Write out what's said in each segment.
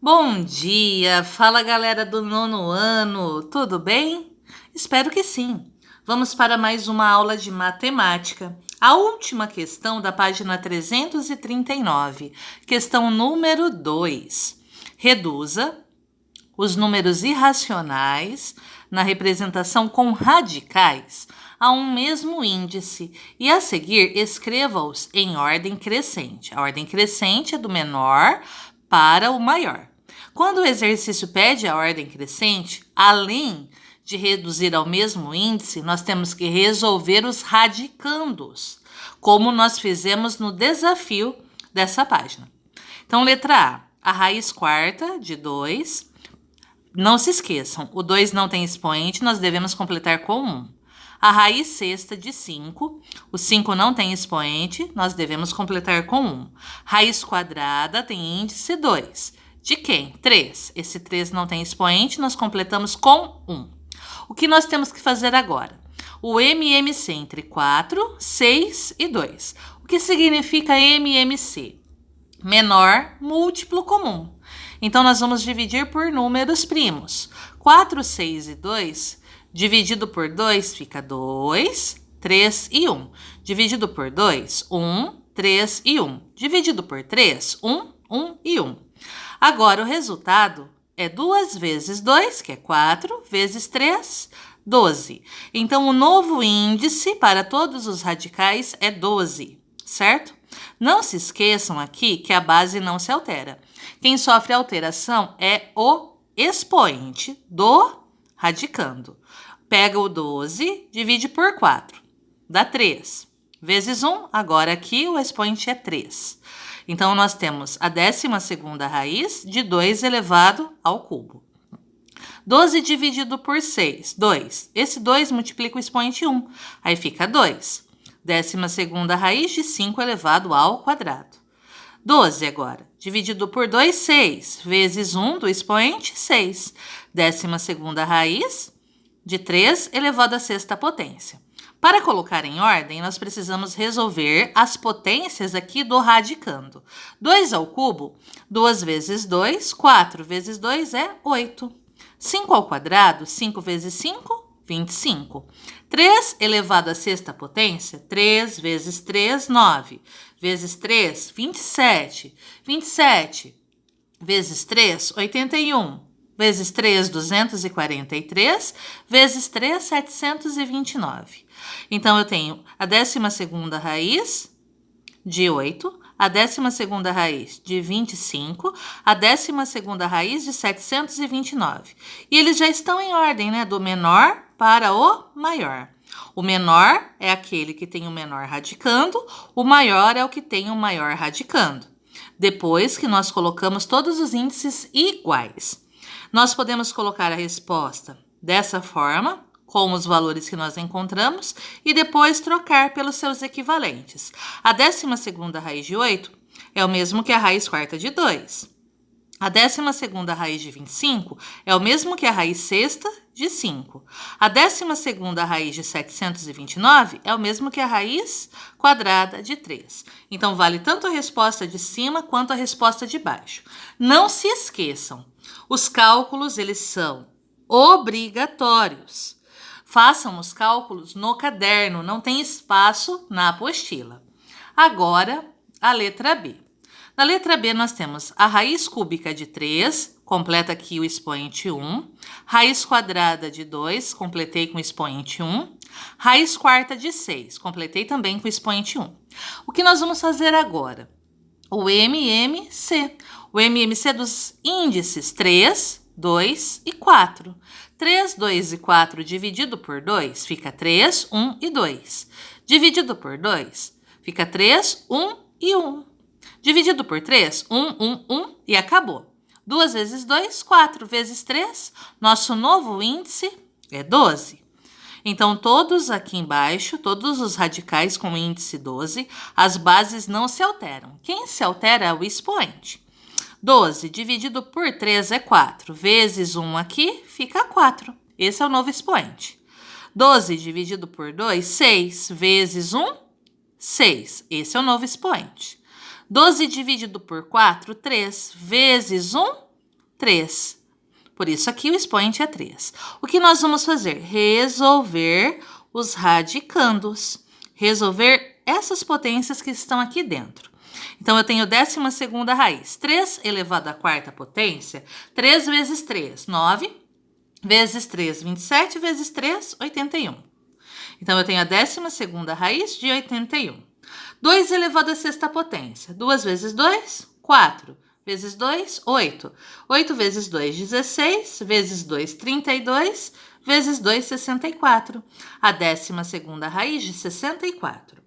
Bom dia! Fala galera do nono ano, tudo bem? Espero que sim. Vamos para mais uma aula de matemática. A última questão da página 339, questão número 2. Reduza os números irracionais na representação com radicais a um mesmo índice e a seguir escreva-os em ordem crescente. A ordem crescente é do menor para o maior. Quando o exercício pede a ordem crescente, além de reduzir ao mesmo índice, nós temos que resolver os radicandos, como nós fizemos no desafio dessa página. Então, letra A raiz quarta de 2. Não se esqueçam, o 2 não tem expoente, nós devemos completar com 1. A raiz sexta de 5, o 5 não tem expoente, nós devemos completar com 1. Raiz quadrada tem índice 2. De quem? 3. Esse 3 não tem expoente, nós completamos com 1. O que nós temos que fazer agora? O MMC entre 4, 6 e 2. O que significa MMC? Menor múltiplo comum. Então, nós vamos dividir por números primos. 4, 6 e 2, dividido por 2 fica 2, 3 e 1. Dividido por 2, 1, 3 e 1. Dividido por 3, 1, 1 e 1. Agora, o resultado é 2 vezes 2, que é 4, vezes 3, 12. Então, o novo índice para todos os radicais é 12, certo? Não se esqueçam aqui que a base não se altera. Quem sofre alteração é o expoente do radicando. Pega o 12, divide por 4, dá 3. Vezes 1, agora aqui o expoente é 3. Então, nós temos a 12ª raiz de 2 elevado ao cubo. 12 dividido por 6, 2. Esse 2 multiplica o expoente 1, aí fica 2. 12ª raiz de 5 elevado ao quadrado. 12 agora, dividido por 2, 6, vezes 1 do expoente, 6. 12ª raiz de 3 elevado à sexta potência. Para colocar em ordem, nós precisamos resolver as potências aqui do radicando. 2 ao cubo, 2 vezes 2, 4 vezes 2 é 8. 5 ao quadrado, 5 vezes 5, 25. 3 elevado à sexta potência, 3 vezes 3, 9. Vezes 3, 27. 27 vezes 3, 81. Vezes 3, 243. Vezes 3, 729. Então, eu tenho a 12ª raiz de 8, a 12ª raiz de 25, a 12ª raiz de 729. E eles já estão em ordem, né? Do menor para o maior. O menor é aquele que tem o menor radicando, o maior é o que tem o maior radicando. Depois que nós colocamos todos os índices iguais, nós podemos colocar a resposta dessa forma, com os valores que nós encontramos, e depois trocar pelos seus equivalentes. A 12ª raiz de 8 é o mesmo que a raiz quarta de 2. A 12ª raiz de 25 é o mesmo que a raiz sexta de 5. A 12ª raiz de 729 é o mesmo que a raiz quadrada de 3. Então, vale tanto a resposta de cima quanto a resposta de baixo. Não se esqueçam, os cálculos, eles são obrigatórios. Façam os cálculos no caderno, não tem espaço na apostila. Agora, a letra B. Na letra B, nós temos a raiz cúbica de 3, completa aqui o expoente 1. Raiz quadrada de 2, completei com o expoente 1. Raiz quarta de 6, completei também com o expoente 1. O que nós vamos fazer agora? O MMC. O MMC dos índices 3, 2 e 4. 3, 2 e 4 dividido por 2 fica 3, 1 e 2. Dividido por 2 fica 3, 1 e 1. Dividido por 3, 1, 1, 1 e acabou. 2 vezes 2, 4 vezes 3, nosso novo índice é 12. Então, todos aqui embaixo, todos os radicais com índice 12, as bases não se alteram. Quem se altera é o expoente. 12 dividido por 3 é 4, vezes 1 aqui fica 4. Esse é o novo expoente. 12 dividido por 2, 6, vezes 1, 6. Esse é o novo expoente. 12 dividido por 4, 3, vezes 1, 3. Por isso aqui o expoente é 3. O que nós vamos fazer? Resolver os radicandos. Resolver essas potências que estão aqui dentro. Então, eu tenho 12ª raiz. 3 elevado à quarta potência. 3 vezes 3, 9. Vezes 3, 27. Vezes 3, 81. Então, eu tenho a 12ª raiz de 81. 2 elevado à sexta potência. 2 vezes 2, 4. Vezes 2, 8. 8 vezes 2, 16. Vezes 2, 32. Vezes 2, 64. A 12ª raiz de 64.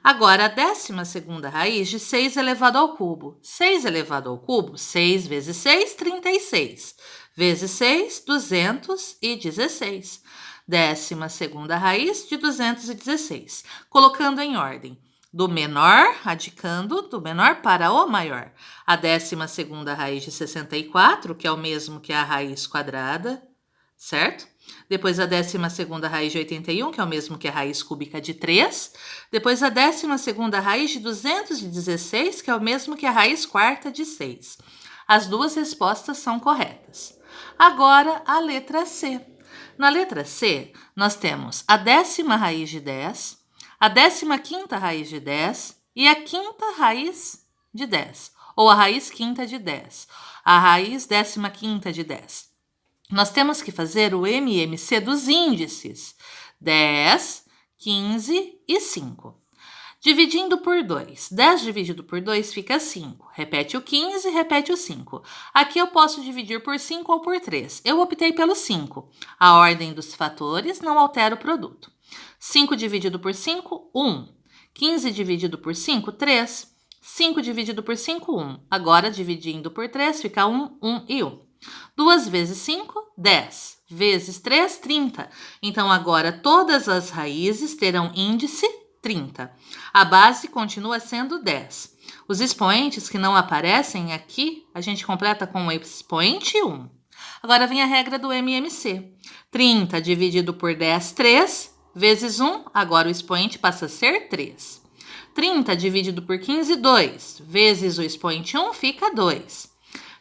Agora, a 12ª raiz de 6 elevado ao cubo. 6 elevado ao cubo, 6 vezes 6, 36. Vezes 6, 216. 12ª raiz de 216. Colocando em ordem. Do menor, radicando, do menor para o maior. A 12ª raiz de 64, que é o mesmo que a raiz quadrada, certo? Depois a 12ª raiz de 81, que é o mesmo que a raiz cúbica de 3. Depois a 12ª raiz de 216, que é o mesmo que a raiz quarta de 6. As duas respostas são corretas. Agora, a letra C. Na letra C, nós temos a 10ª raiz de 10, a 15ª raiz de 10 e a quinta raiz de 10, ou a raiz quinta de 10, a raiz 15ª de 10. Nós temos que fazer o MMC dos índices, 10, 15 e 5. Dividindo por 2. 10 dividido por 2 fica 5. Repete o 15, repete o 5. Aqui eu posso dividir por 5 ou por 3. Eu optei pelo 5. A ordem dos fatores não altera o produto. 5 dividido por 5, 1. 15 dividido por 5, 3. 5 dividido por 5, 1. Agora, dividindo por 3, fica 1, 1 e 1. 2 vezes 5, 10. Vezes 3, 30. Então, agora, todas as raízes terão índice 30. A base continua sendo 10. Os expoentes que não aparecem aqui, a gente completa com o expoente 1. Agora, vem a regra do MMC. 30 dividido por 10, 3. Vezes 1, agora o expoente passa a ser 3. 30 dividido por 15, 2. Vezes o expoente 1, fica 2.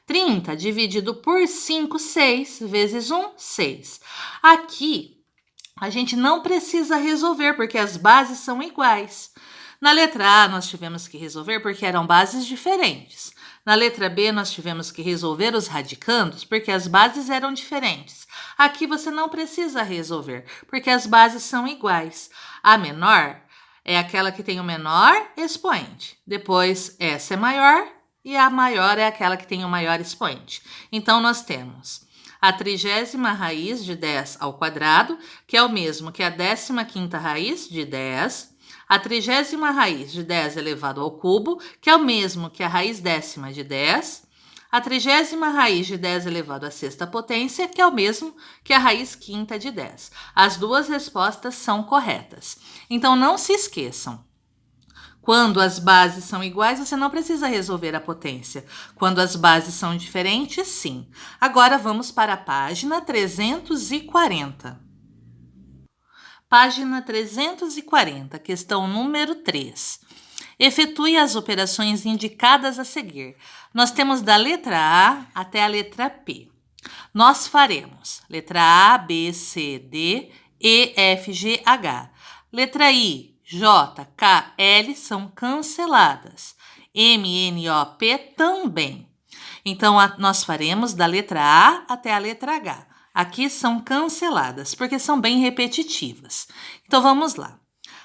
30 dividido por 5, 6. Vezes 1, 6. Aqui, a gente não precisa resolver, porque as bases são iguais. Na letra A, nós tivemos que resolver porque eram bases diferentes. Na letra B, nós tivemos que resolver os radicandos porque as bases eram diferentes. Aqui você não precisa resolver, porque as bases são iguais. A menor é aquela que tem o menor expoente. Depois, essa é maior e a maior é aquela que tem o maior expoente. Então, nós temos a 30ª raiz de 10 ao quadrado, que é o mesmo que a 15ª raiz de 10. A 30ª raiz de 10 elevado ao cubo, que é o mesmo que a raiz décima de 10. A 30ª raiz de 10 elevado à sexta potência, que é o mesmo que a raiz quinta de 10. As duas respostas são corretas. Então, não se esqueçam. Quando as bases são iguais, você não precisa resolver a potência. Quando as bases são diferentes, sim. Agora, vamos para a página 340. Página 340, questão número 3. Efetue as operações indicadas a seguir. Nós temos da letra A até a letra P. Nós faremos letra A, B, C, D, E, F, G, H. Letra I, J, K, L são canceladas. M, N, O, P também. Então, nós faremos da letra A até a letra H. Aqui são canceladas, porque são bem repetitivas. Então, vamos lá.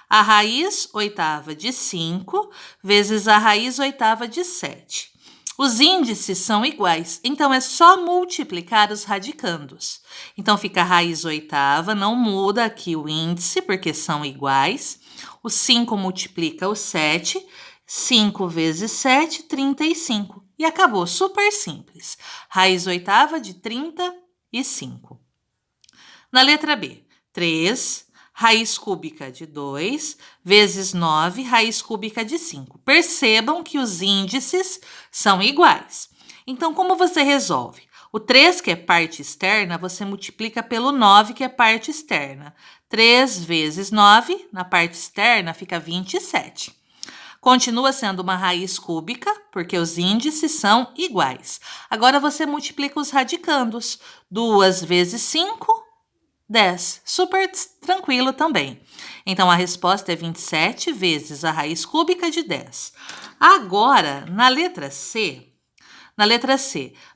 A raiz oitava de 5 vezes a raiz oitava de 7. Os índices são iguais, então é só multiplicar os radicandos. Então, fica a raiz oitava, não muda aqui o índice, porque são iguais. O 5 multiplica o 7, 5 vezes 7, 35. E acabou, super simples. Raiz oitava de 35. Na letra B, 3, raiz cúbica de 2, vezes 9, raiz cúbica de 5. Percebam que os índices são iguais. Então, como você resolve? O 3, que é parte externa, você multiplica pelo 9, que é parte externa. 3 vezes 9, na parte externa, fica 27. Continua sendo uma raiz cúbica, porque os índices são iguais. Agora você multiplica os radicandos. 2 vezes 5, 10. Super tranquilo também. Então, a resposta é 27 vezes a raiz cúbica de 10. Agora, na letra C,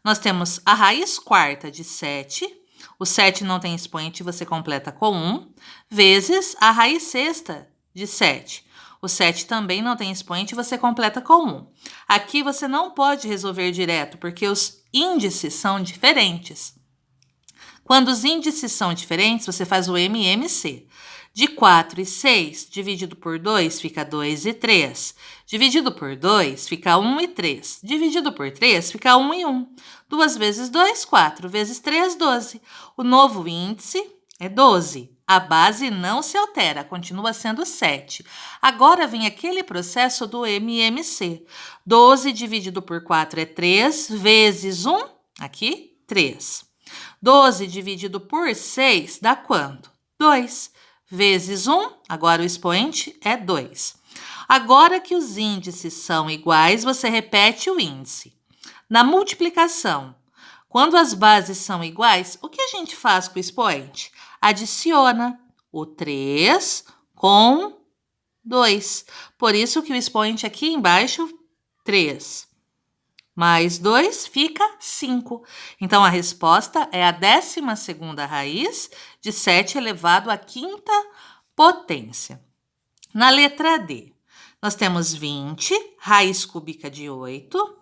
nós temos a raiz quarta de 7. O 7 não tem expoente, você completa com 1, vezes a raiz sexta de 7. O 7 também não tem expoente, você completa com 1. Aqui você não pode resolver direto, porque os índices são diferentes. Quando os índices são diferentes, você faz o MMC. De 4 e 6, dividido por 2, fica 2 e 3. Dividido por 2, fica 1 e 3. Dividido por 3, fica 1 e 1. 2 vezes 2, 4. Vezes 3, 12. O novo índice é 12. A base não se altera, continua sendo 7. Agora vem aquele processo do MMC. 12 dividido por 4 é 3, vezes 1, aqui, 3. 12 dividido por 6 dá quanto? 2. Vezes 1, agora o expoente é 2. Agora que os índices são iguais, você repete o índice. Na multiplicação, quando as bases são iguais, o que a gente faz com o expoente? Adiciona o 3 com 2. Por isso que o expoente aqui embaixo, 3. Mais 2 fica 5. Então, a resposta é a 12ª raiz de 7 elevado à quinta potência. Na letra D, nós temos 20, raiz cúbica de 8,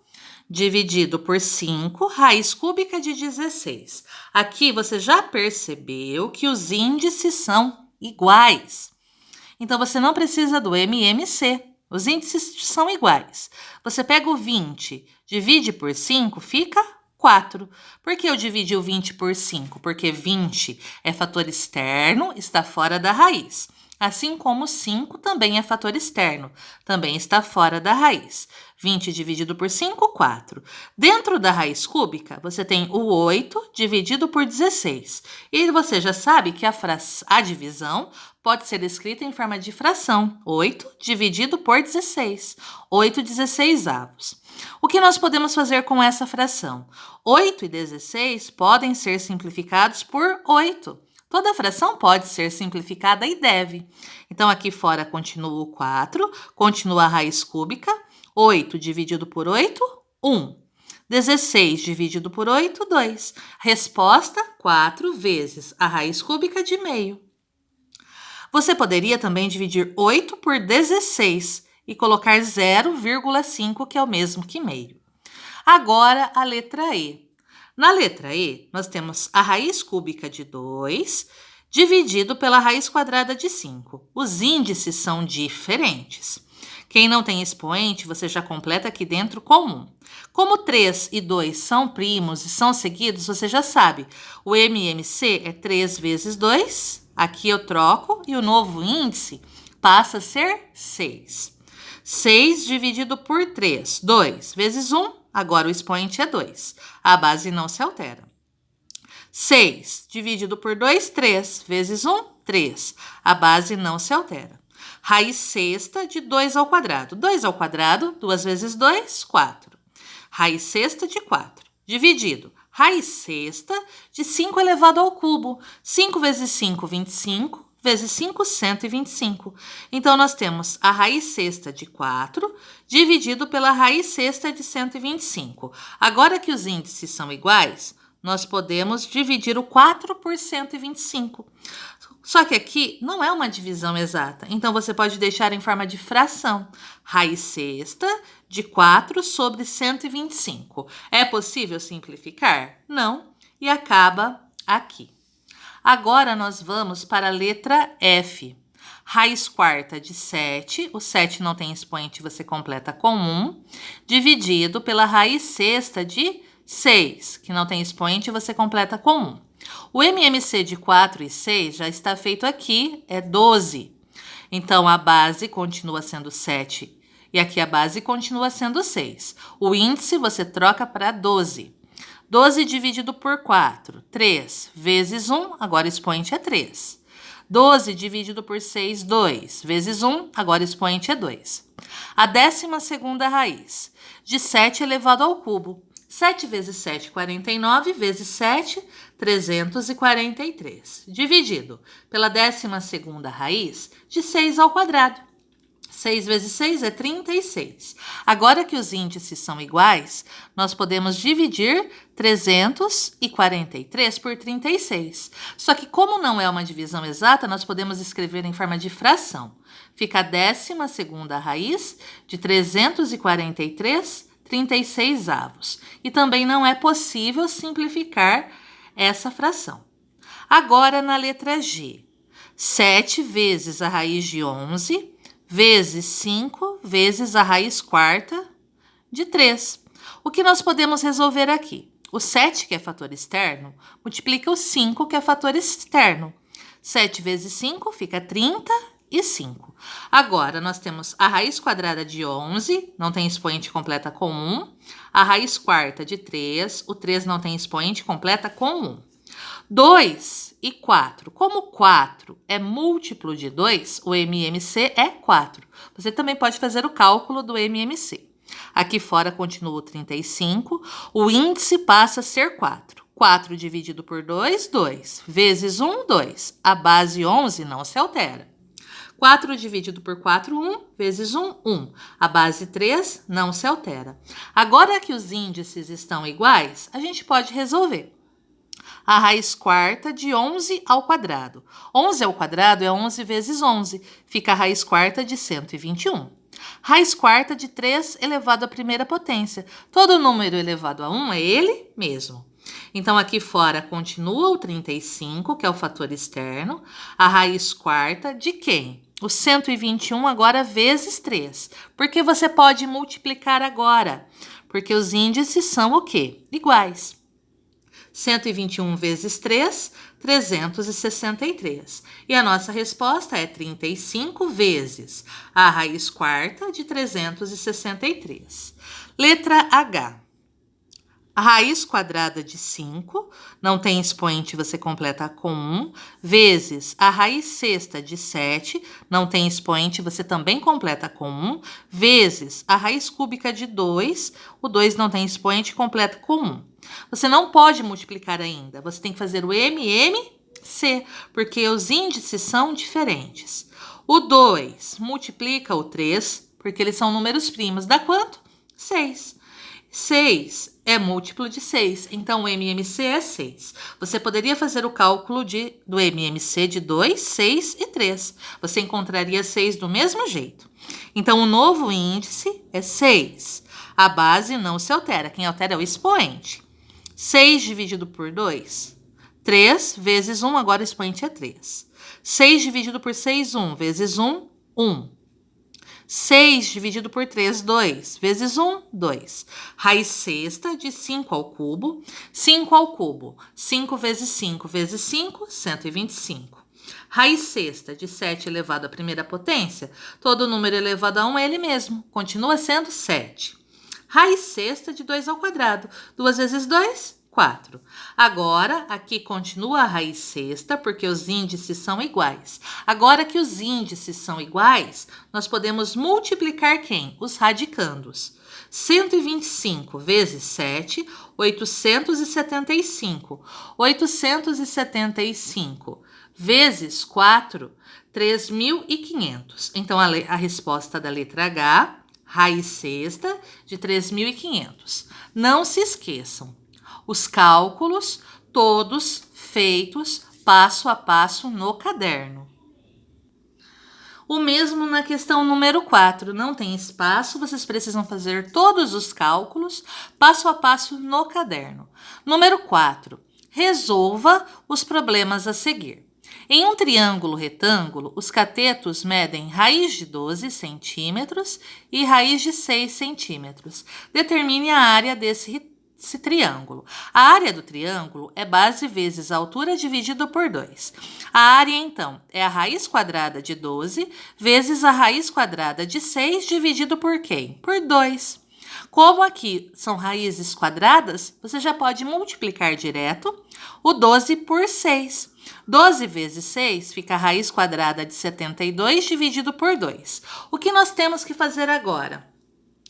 dividido por 5, raiz cúbica de 16. Aqui você já percebeu que os índices são iguais. Então, você não precisa do MMC. Os índices são iguais. Você pega o 20, divide por 5, fica 4. Por que eu dividi o 20 por 5? Porque 20 é fator externo, está fora da raiz. Assim como 5 também é fator externo, também está fora da raiz. 20 dividido por 5, 4. Dentro da raiz cúbica, você tem o 8 dividido por 16. E você já sabe que a divisão pode ser escrita em forma de fração. 8 dividido por 16. 8 16avos. O que nós podemos fazer com essa fração? 8 e 16 podem ser simplificados por 8. Toda fração pode ser simplificada e deve. Então, aqui fora continua o 4, continua a raiz cúbica. 8 dividido por 8, 1. 16 dividido por 8, 2. Resposta, 4 vezes a raiz cúbica de meio. Você poderia também dividir 8 por 16 e colocar 0,5, que é o mesmo que meio. Agora, a letra E. Na letra E, nós temos a raiz cúbica de 2 dividido pela raiz quadrada de 5. Os índices são diferentes. Quem não tem expoente, você já completa aqui dentro com 1. Como 3 e 2 são primos e são seguidos, você já sabe. O MMC é 3 vezes 2. Aqui eu troco e o novo índice passa a ser 6. 6 dividido por 3, 2 vezes 1. Agora o expoente é 2. A base não se altera. 6 dividido por 2, 3 vezes 1, 3. A base não se altera. Raiz sexta de 2 ao quadrado. 2 ao quadrado, 2 vezes 2, 4. Raiz sexta de 4. Dividido. Raiz sexta de 5 elevado ao cubo. 5 vezes 5, 25. Vezes 5, 125. Então, nós temos a raiz sexta de 4 dividido pela raiz sexta de 125. Agora que os índices são iguais, nós podemos dividir o 4 por 125. Só que aqui não é uma divisão exata, então você pode deixar em forma de fração. Raiz sexta de 4 sobre 125. É possível simplificar? Não. E acaba aqui. Agora, nós vamos para a letra F. Raiz quarta de 7, o 7 não tem expoente, você completa com 1, dividido pela raiz sexta de 6, que não tem expoente, você completa com 1. O MMC de 4 e 6 já está feito aqui, é 12. Então, a base continua sendo 7 e aqui a base continua sendo 6. O índice você troca para 12. 12 dividido por 4, 3 vezes 1, agora o expoente é 3. 12 dividido por 6, 2. Vezes 1, agora o expoente é 2. A 12ª raiz de 7 elevado ao cubo. 7 vezes 7, 49, vezes 7, 343. Dividido pela 12ª raiz de 6 ao quadrado. 6 vezes 6 é 36. Agora que os índices são iguais, nós podemos dividir 343 por 36. Só que como não é uma divisão exata, nós podemos escrever em forma de fração. Fica a 12ª raiz de 343, 36 avos. E também não é possível simplificar essa fração. Agora na letra G. 7 vezes a raiz de 11 vezes 5 vezes a raiz quarta de 3. O que nós podemos resolver aqui? O 7, que é fator externo, multiplica o 5, que é fator externo. 7 vezes 5 fica 35. Agora, nós temos a raiz quadrada de 11, não tem expoente completa com 1. A raiz quarta de 3, o 3 não tem expoente completa com 1. 2 e 4. Como 4 é múltiplo de 2, o MMC é 4. Você também pode fazer o cálculo do MMC. Aqui fora continua o 35. O índice passa a ser 4. 4 dividido por 2, 2. Vezes 1, 2. A base 11 não se altera. 4 dividido por 4, 1. Vezes 1, 1. A base 3 não se altera. Agora que os índices estão iguais, a gente pode resolver. A raiz quarta de 11 ao quadrado. 11 ao quadrado é 11 vezes 11. Fica a raiz quarta de 121. Raiz quarta de 3 elevado à primeira potência. Todo número elevado a 1 é ele mesmo. Então, aqui fora continua o 35, que é o fator externo. A raiz quarta de quem? O 121 agora vezes 3. Porque você pode multiplicar agora. Porque os índices são o quê? Iguais. 121 vezes 3, 363. E a nossa resposta é 35 vezes a raiz quarta de 363. Letra H. A raiz quadrada de 5, não tem expoente, você completa com 1, vezes a raiz sexta de 7, não tem expoente, você também completa com 1, vezes a raiz cúbica de 2, o 2 não tem expoente, completa com 1. Você não pode multiplicar ainda, você tem que fazer o MMC, porque os índices são diferentes. O 2 multiplica o 3, porque eles são números primos, dá quanto? 6. 6 é múltiplo de 6, então o MMC é 6. Você poderia fazer o cálculo do MMC de 2, 6 e 3. Você encontraria 6 do mesmo jeito. Então, o novo índice é 6. A base não se altera, quem altera é o expoente. 6 dividido por 2, 3 vezes 1, agora o expoente é 3. 6 dividido por 6, 1 vezes 1, 1. 6 dividido por 3, 2. Vezes 1, 2. Raiz sexta de 5 ao cubo. 5 ao cubo. 5 vezes 5 vezes 5, 125. Raiz sexta de 7 elevado à primeira potência. Todo número elevado a 1 é ele mesmo. Continua sendo 7. Raiz sexta de 2 ao quadrado. 2 vezes 2, 4. Agora, aqui continua a raiz sexta, porque os índices são iguais. Agora que os índices são iguais, nós podemos multiplicar quem? Os radicandos. 125 vezes 7, 875. 875 vezes 4, 3.500. Então, a resposta da letra H, raiz sexta de 3.500. Não se esqueçam. Os cálculos todos feitos passo a passo no caderno. O mesmo na questão número 4. Não tem espaço, vocês precisam fazer todos os cálculos passo a passo no caderno. Número 4. Resolva os problemas a seguir. Em um triângulo retângulo, os catetos medem raiz de 12 centímetros e raiz de 6 centímetros. Determine a área desse triângulo. A área do triângulo é base vezes a altura dividido por 2. A área, então, é a raiz quadrada de 12 vezes a raiz quadrada de 6 dividido por quem? Por 2. Como aqui são raízes quadradas, você já pode multiplicar direto o 12 por 6. 12 vezes 6 fica a raiz quadrada de 72 dividido por 2. O que nós temos que fazer agora?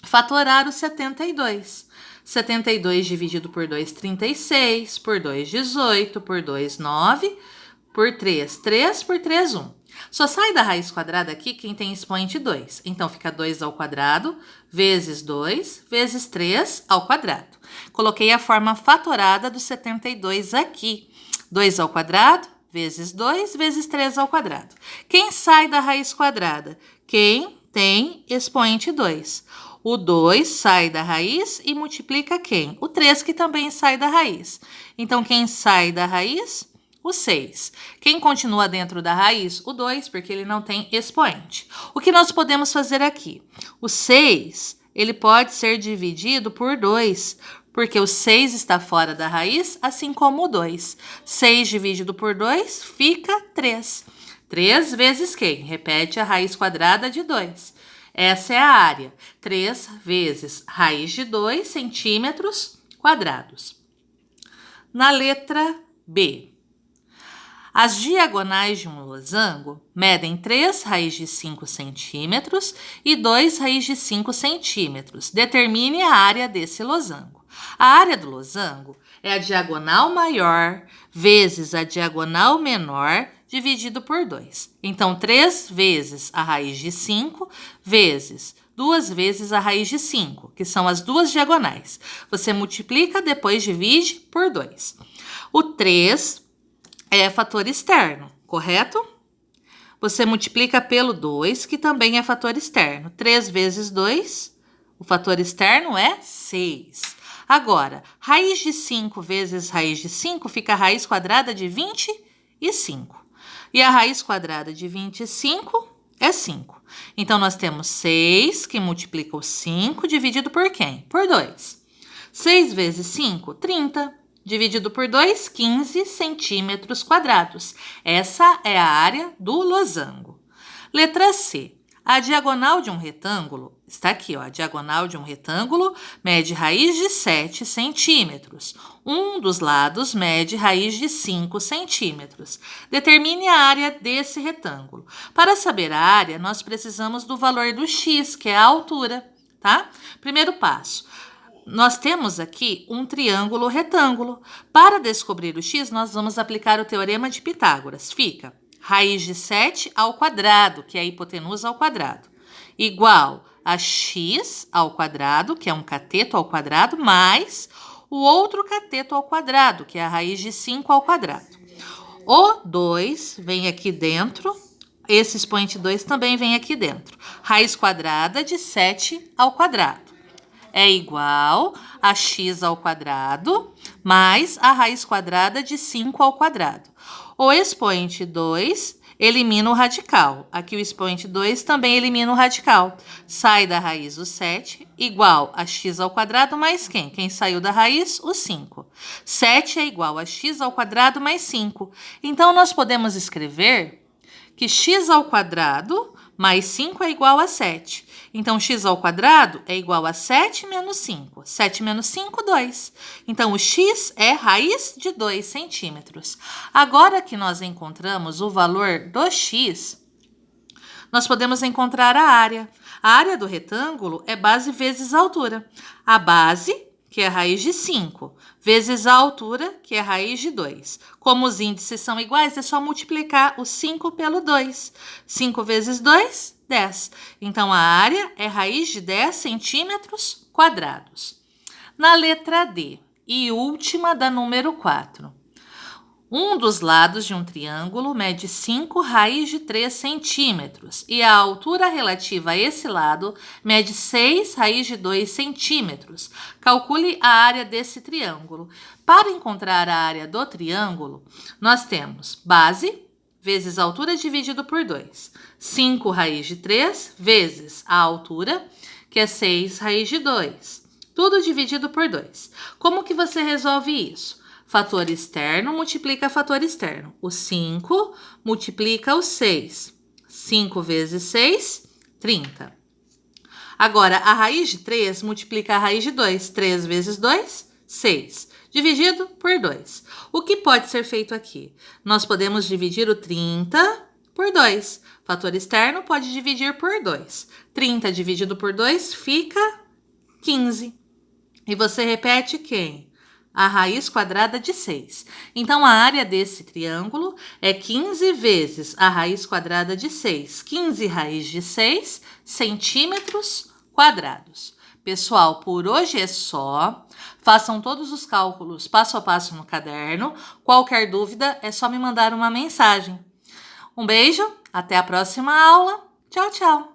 Fatorar o 72. 72 dividido por 2, 36, por 2, 18, por 2, 9, por 3, 3, por 3, 1. Só sai da raiz quadrada aqui quem tem expoente 2. Então, fica 2 ao quadrado, vezes 2, vezes 3 ao quadrado. Coloquei a forma fatorada do 72 aqui. 2 ao quadrado, vezes 2, vezes 3 ao quadrado. Quem sai da raiz quadrada? Quem tem expoente 2. O 2 sai da raiz e multiplica quem? O 3, que também sai da raiz. Então, quem sai da raiz? O 6. Quem continua dentro da raiz? O 2, porque ele não tem expoente. O que nós podemos fazer aqui? O 6, ele pode ser dividido por 2, porque o 6 está fora da raiz, assim como o 2. 6 dividido por 2 fica 3. 3 vezes quem? Repete a raiz quadrada de 2. Essa é a área. 3 vezes raiz de 2 centímetros quadrados. Na letra B. As diagonais de um losango medem 3 raiz de 5 centímetros e 2 raiz de 5 centímetros. Determine a área desse losango. A área do losango é a diagonal maior vezes a diagonal menor dividido por 2. Então, 3 vezes a raiz de 5 vezes 2 vezes a raiz de 5, que são as duas diagonais. Você multiplica, depois divide por 2. O 3 é fator externo, correto? Você multiplica pelo 2, que também é fator externo. 3 vezes 2, o fator externo é 6. Agora, raiz de 5 vezes raiz de 5 fica a raiz quadrada de 25. E a raiz quadrada de 25 é 5. Então, nós temos 6, que multiplica o 5, dividido por quem? Por 2. 6 vezes 5, 30. Dividido por 2, 15 centímetros quadrados. Essa é a área do losango. Letra C. A diagonal de um retângulo, está aqui, ó, a diagonal de um retângulo mede raiz de 7 centímetros. Um dos lados mede raiz de 5 centímetros. Determine a área desse retângulo. Para saber a área, nós precisamos do valor do x, que é a altura, tá? Primeiro passo. Nós temos aqui um triângulo retângulo. Para descobrir o x, nós vamos aplicar o teorema de Pitágoras. Fica raiz de 7 ao quadrado, que é a hipotenusa ao quadrado, igual a x ao quadrado, que é um cateto ao quadrado, mais o outro cateto ao quadrado, que é a raiz de 5 ao quadrado. O 2 vem aqui dentro, esse expoente 2 também vem aqui dentro. Raiz quadrada de 7 ao quadrado é igual a x ao quadrado mais a raiz quadrada de 5 ao quadrado. O expoente 2 elimina o radical. Aqui o expoente 2 também elimina o radical. Sai da raiz o 7, igual a x ao quadrado mais quem? Quem saiu da raiz? O 5. 7 é igual a x ao quadrado mais 5. Então, nós podemos escrever que x ao quadrado mais 5 é igual a 7. Então, x ao quadrado é igual a 7 menos 5. 7 menos 5, 2. Então, o x é raiz de 2 centímetros. Agora que nós encontramos o valor do x, nós podemos encontrar a área. A área do retângulo é base vezes a altura. A base, que é a raiz de 5, vezes a altura, que é a raiz de 2. Como os índices são iguais, é só multiplicar o 5 pelo 2. 5 vezes 2, 10. Então, a área é raiz de 10 centímetros quadrados. Na letra D, e última da número 4. Um dos lados de um triângulo mede 5 raiz de 3 centímetros e a altura relativa a esse lado mede 6 raiz de 2 centímetros. Calcule a área desse triângulo. Para encontrar a área do triângulo, nós temos base vezes a altura dividido por 2. 5 raiz de 3 vezes a altura, que é 6 raiz de 2. Tudo dividido por 2. Como que você resolve isso? Fator externo multiplica fator externo. O 5 multiplica o 6. 5 vezes 6, 30. Agora, a raiz de 3 multiplica a raiz de 2. 3 vezes 2, 6. Dividido por 2. O que pode ser feito aqui? Nós podemos dividir o 30 por 2. Fator externo pode dividir por 2. 30 dividido por 2 fica 15. E você repete quem? A raiz quadrada de 6. Então, a área desse triângulo é 15 vezes a raiz quadrada de 6. 15 raiz de 6 centímetros quadrados. Pessoal, por hoje é só. Façam todos os cálculos passo a passo no caderno. Qualquer dúvida é só me mandar uma mensagem. Um beijo, até a próxima aula. Tchau, tchau!